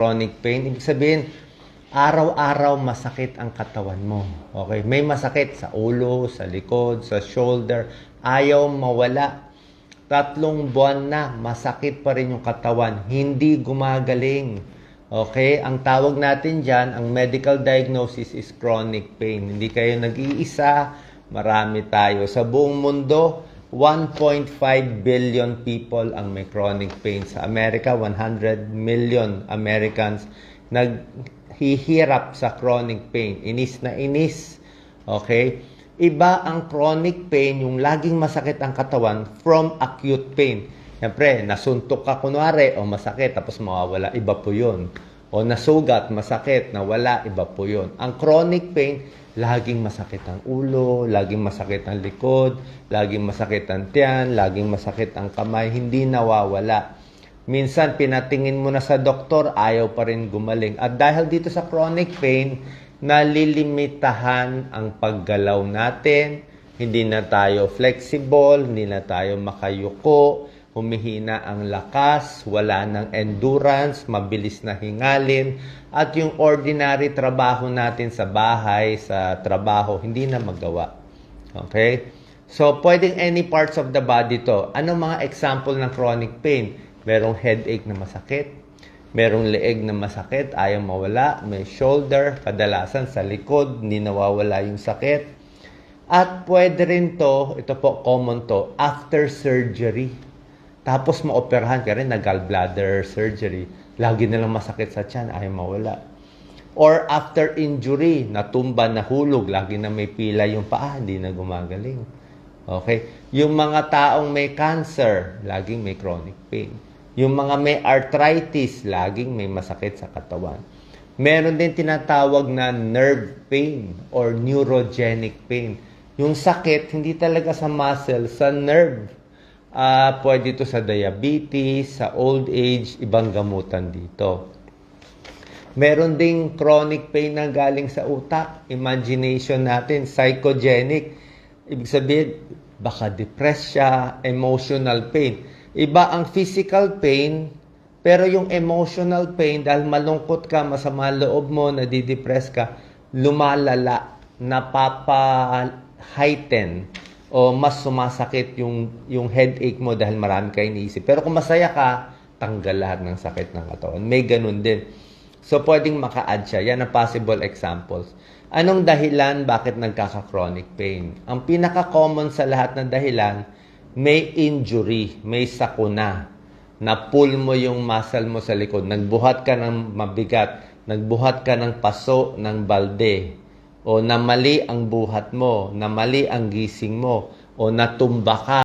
Chronic pain, ibig sabihin, araw-araw masakit ang katawan mo. Okay? May masakit sa ulo, sa likod, sa shoulder. Ayaw mawala. 3 buwan na, masakit pa rin yung katawan. Hindi gumagaling. Okay? Ang tawag natin dyan, ang medical diagnosis is chronic pain. Hindi kayo nag-iisa, marami tayo. Sa buong mundo, 1.5 billion people ang may chronic pain. Sa Amerika, 100 million Americans naghihirap sa chronic pain. Inis na inis. Okay? Iba ang chronic pain, yung laging masakit ang katawan, from acute pain. Siyempre, nasuntok ka kunwari, o masakit, tapos mawawala. Iba po yun. O nasugat, masakit, nawala, iba po yun. Ang chronic pain, laging masakit ang ulo, laging masakit ang likod, laging masakit ang tiyan, laging masakit ang kamay, hindi nawawala. Minsan, pinatingin mo na sa doktor, ayaw pa rin gumaling. At dahil dito sa chronic pain, nalilimitahan ang paggalaw natin, hindi na tayo flexible, hindi na tayo makayuko, humihina ang lakas, wala ng endurance, mabilis na hingalin, at yung ordinary trabaho natin sa bahay, sa trabaho, hindi na magawa. Okay? So, pwedeng any parts of the body to. Anong mga example ng chronic pain? Merong headache na masakit, merong leeg na masakit, ayaw mawala, may shoulder, kadalasan sa likod, hindi nawawala yung sakit. At pwede rin to, ito po, common to, after surgery. Tapos maoperahan ka rin na gallbladder surgery. Lagi na lang masakit sa tiyan, ayaw mawala. Or after injury, natumba, nahulog, lagi na may pila yung paa, hindi na gumagaling. Okay? Yung mga taong may cancer, laging may chronic pain. Yung mga may arthritis, laging may masakit sa katawan. Meron din tinatawag na nerve pain or neurogenic pain. Yung sakit, hindi talaga sa muscle, sa nerve. Pwede ito sa diabetes, sa old age, ibang gamutan dito. Meron ding chronic pain na galing sa utak. Imagination natin, psychogenic. Ibig sabihin, baka depressed siya, emotional pain. Iba ang physical pain, pero yung emotional pain, dahil malungkot ka, masama loob mo, nadidepress ka, lumalala, napapa-heighten, o mas sumasakit yung headache mo dahil marami kayo iniisip. Pero kung masaya ka, tanggal lahat ng sakit ng katawan. May ganun din. So, pwedeng maka-add siya. Yan ang possible examples. Anong dahilan bakit nagkaka-chronic pain? Ang pinaka-common sa lahat ng dahilan, may injury, may sakuna. Na-pull mo yung muscle mo sa likod. Nagbuhat ka ng mabigat. Nagbuhat ka ng paso ng balde. O namali ang buhat mo, namali ang gising mo, o natumba ka.